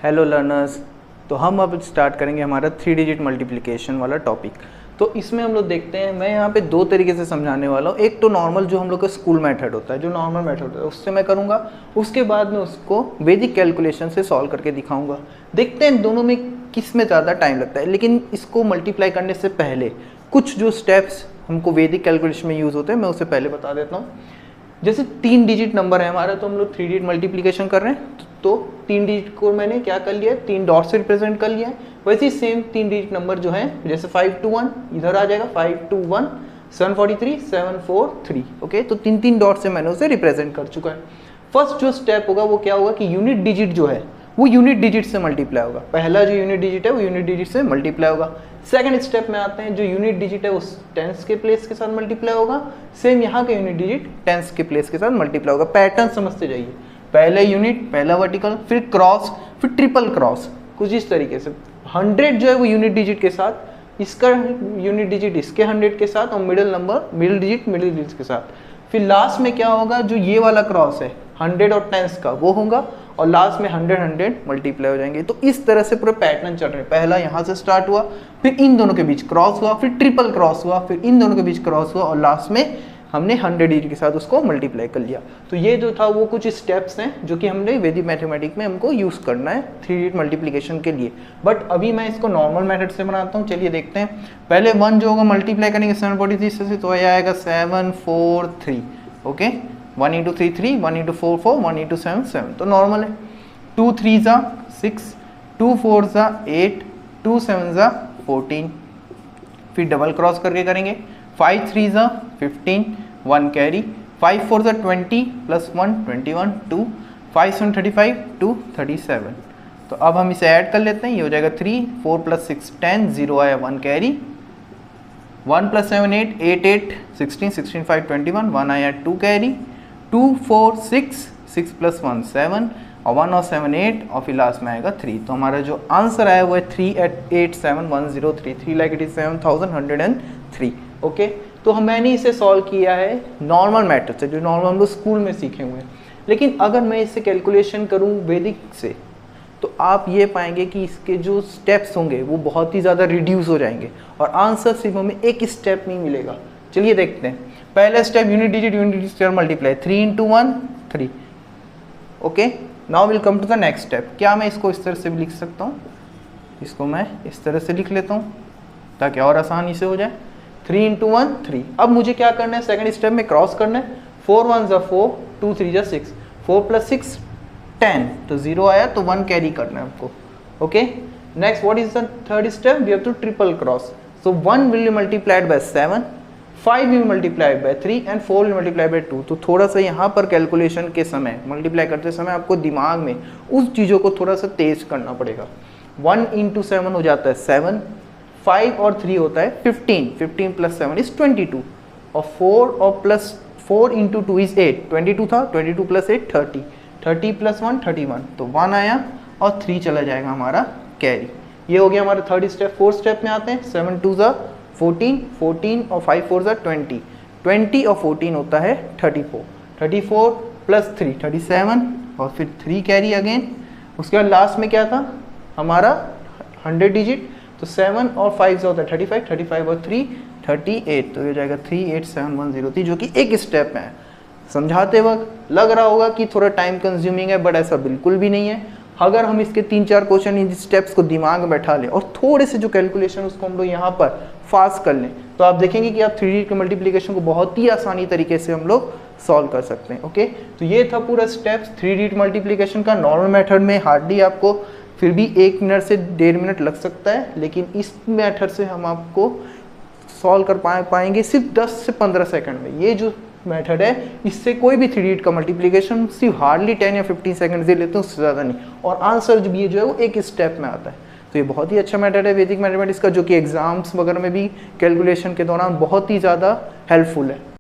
Hello learners. तो हम अब स्टार्ट करेंगे हमारा 3 डिजिट मल्टीप्लिकेशन वाला टॉपिक। तो इसमें हम लोग देखते हैं, मैं यहाँ पे दो तरीके से समझाने वाला हूँ। एक तो नॉर्मल जो हम लोग का स्कूल मेथड होता है, जो नॉर्मल मेथड होता है उससे मैं करूँगा। उसके बाद में उसको वैदिक कैलकुलेशन से सॉल्व करके दिखाऊँगा। देखते हैं दोनों में किस में ज़्यादा टाइम लगता है। लेकिन इसको मल्टीप्लाई करने से पहले कुछ जो स्टेप्स हमको वैदिक कैलकुलेशन में यूज़ होते हैं मैं उसे पहले बता देता हूँ। जैसे 3 डिजिट नंबर है हमारा, तो हम लोग 3 डिजिट मल्टीप्लिकेशन कर रहे हैं, तो 3 डिजिट को मैंने क्या कर लिया है, 3 डॉट से रिप्रेजेंट कर लिया है। वैसे ही सेम 3 डिजिट नंबर जो है, जैसे 5 2 1 इधर आ जाएगा, 5 2 1 743 743। ओके, तो 3 डॉट से मैंने उसे रिप्रेजेंट कर चुका है। फर्स्ट जो स्टेप होगा वो क्या होगा कि यूनिट डिजिट जो है वो यूनिट डिजिट से मल्टीप्लाई होगा। पहला जो यूनिट डिजिट है वो यूनिट डिजिट से मल्टीप्लाई होगा। सेकंड स्टेप में आते हैं, जो यूनिट डिजिट है वो टेंस के प्लेस के साथ मल्टीप्लाई होगा। सेम यहाँ का यूनिट डिजिट टेंस के प्लेस के साथ मल्टीप्लाई होगा। पैटर्न समझते जाइए, पहले यूनिट, पहला वर्टिकल, फिर क्रॉस, फिर ट्रिपल क्रॉस, कुछ इस तरीके से। 100 जो है वो यूनिट डिजिट के साथ, इसका यूनिट डिजिट इसके 100 के साथ, और मिडिल नंबर मिडिल डिजिट के साथ। फिर लास्ट में क्या होगा, जो ये वाला क्रॉस है 100 और टेंस का वो होगा, और लास्ट में 100 मल्टीप्लाई हो जाएंगे। तो इस तरह से पूरे पैटर्न चल रहे हैं। पहला यहाँ से स्टार्ट हुआ, फिर इन दोनों के बीच क्रॉस हुआ, फिर ट्रिपल क्रॉस हुआ, फिर इन दोनों के बीच क्रॉस हुआ, और लास्ट में हमने 100 डिजिट के साथ उसको मल्टीप्लाई कर लिया। तो ये जो था वो कुछ स्टेप्स हैं जो कि हमने वैदिक मैथमेटिक्स में हमको यूज़ करना है 3 डिजिट मल्टीप्लिकेशन के लिए। बट अभी मैं इसको नॉर्मल मेथड से बनाता हूँ। चलिए देखते हैं। पहले 1 जो होगा मल्टीप्लाई करेंगे 743 से, तो यह आएगा 743। ओके, 1 इंटू 3 3, 1 इंटू 4 4, 1 इंटू 7 7, तो नॉर्मल है। 2 3 ज़ा 6, 2 4 ज़ा 8, 2 7 ज़ा 14। फिर डबल क्रॉस करके करेंगे। 5 3 ज़ा 15, 1 कैरी, 5 4 ज़ा 20 प्लस 1 21, 2 5 7 35, 2 37। तो अब हम इसे ऐड कर लेते हैं। ये हो जाएगा 3 4 प्लस 6 10, 0 आया 1 कैरी, 1 प्लस 7 8 8 8 16 16 5 21, 1 आया 2 कैरी, 2 4 6 6 प्लस 1 7, और 1 और 7 8, और फिर लास्ट में आएगा 3। तो हमारा जो आंसर आया वो है 3871033, 3 लाख 87,103। ओके, तो मैंने इसे सॉल्व किया है नॉर्मल मेथड से, जो नॉर्मल हम लोग स्कूल में सीखे हुए हैं। लेकिन अगर मैं इसे कैलकुलेशन करूं वैदिक से, तो आप ये पाएंगे कि इसके जो स्टेप्स होंगे वो बहुत ही ज़्यादा रिड्यूस हो जाएंगे, और आंसर सिर्फ हमें एक स्टेप में ही मिलेगा। चलिए देखते हैं। पहला step unit digit multiply, 3 into 1 3। Okay, now will come to the next step. क्या मैं इसको इस तरह से भी लिख सकता हूँ? इसको मैं इस तरह से लिख लेता हूँ ताकि और आसानी से हो जाए। 3 इंटू 1 3। अब मुझे क्या करना है, सेकंड स्टेप में क्रॉस करना है। 4 1 ज़ा 4, 2 3 ज़ा 6, 4 प्लस 6 10, तो 0 आया, तो 1 कैरी करना है आपको। Okay, next what is the third step, we have to triple cross. So 1 will be multiplied by 7, 5 will be multiplied by 3, and 4 will be multiplied by 2। तो थोड़ा सा यहाँ पर कैलकुलेशन के समय, मल्टीप्लाई करते समय आपको दिमाग में उस चीज़ों को थोड़ा सा तेज करना पड़ेगा। 1 इंटू 7 हो जाता है 7, 5 और 3 होता है 15, 15 प्लस 7 इज 22, और 4 और प्लस 4 इंटू 2 इज 8, 22 था, 22 प्लस 8 30, 30 प्लस 1 31, तो 1 आया और 3 चला जाएगा हमारा कैरी। ये हो गया हमारा थर्ड स्टेप। फोर्थ स्टेप में आते हैं। 7 2 ज़ा 14, 14 और 5 4 ज़ा 20, 20 और 14 होता है 34, 34 प्लस 3 37, और फिर 3 कैरी अगेन। उसके बाद लास्ट में क्या था हमारा 100 डिजिट, तो 7 और 5 ज़ा होता है 35, 35 और 3 38, तो ये हो जाएगा 387103, जो कि एक स्टेप में है। समझाते वक्त लग रहा होगा कि थोड़ा टाइम कंज्यूमिंग है, बट ऐसा बिल्कुल भी नहीं है। अगर हम इसके 3-4 क्वेश्चन इन स्टेप्स को दिमाग में बैठा लें और थोड़े से जो कैलकुलेशन उसको हम लोग यहाँ पर फास्ट कर लें, तो आप देखेंगे कि आप 3 डिजिट के मल्टीप्लिकेशन को बहुत ही आसानी तरीके से हम लोग सॉल्व कर सकते हैं। ओके, तो ये था पूरा स्टेप्स 3 डिजिट मल्टीप्लिकेशन का। नॉर्मल मेथड में हार्डली आपको फिर भी 1 मिनट से 1.5 मिनट लग सकता है, लेकिन इस मेथड से हम आपको सॉल्व कर पाएंगे सिर्फ 10 से 15 सेकंड में। ये जो मेथड है, इससे कोई भी 3 डिजिट का मल्टीप्लिकेशन सिर्फ हार्डली 10 या 15 सेकंड से लेते हैं, उससे ज़्यादा नहीं, और आंसर जो है वो एक स्टेप में आता है। तो ये बहुत ही अच्छा मेथड है वैदिक मैथमेटिक्स का, जो कि एग्जाम्स वगैरह में भी कैलकुलेशन के दौरान बहुत ही ज़्यादा हेल्पफुल है।